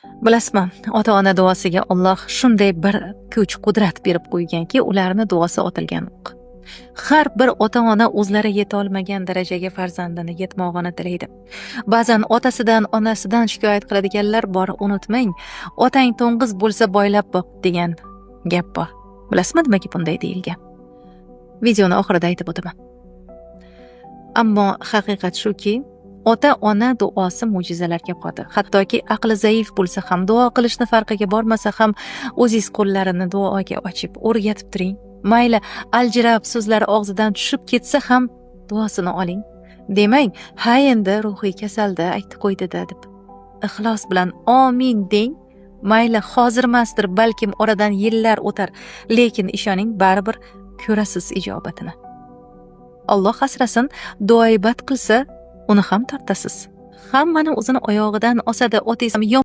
Bilasizmi, ota-ona duosiga Alloh shunday bir kuch, qudrat berib qo'yganki, ularni duosi otilgan o'q. Har bir ota-ona o'zlari yeta olmagan darajaga farzandini yetmog'ini tilaydi. Ba'zan otasidan, onasidan shikoyat qiladiganlar bor, unutmang. Otang to'ng'iz bo'lsa boylab boq degan gap bor. Bilasizmi nimaga bunday deyilgan? Videoni oxirida aytib o'taman. Ammo haqiqat shuki, ota-ona duosi mo'jizalarga qodir. Hattoki aqli zaif bo'lsa ham, duo qilishni farqiga bormasa ham, o'zingiz qo'llarini duoga ochib o'rgatib turing. Mayli aljirab so'zlari og'zidan tushib ketsa ham duosini oling. Demang, ha endi ruhiy kasalda aytib qo'ydi-da deb. Ixlos bilan amin deng. Mayli hozir emasdir, balkim oradan yillar o'tar, lekin ishoning, baribir ko'rasiz ijobatini. Alloh asrasin, duoibat qilsa, uni ham tortasiz. Hammani o'zini oyog'idan osadi, otangiz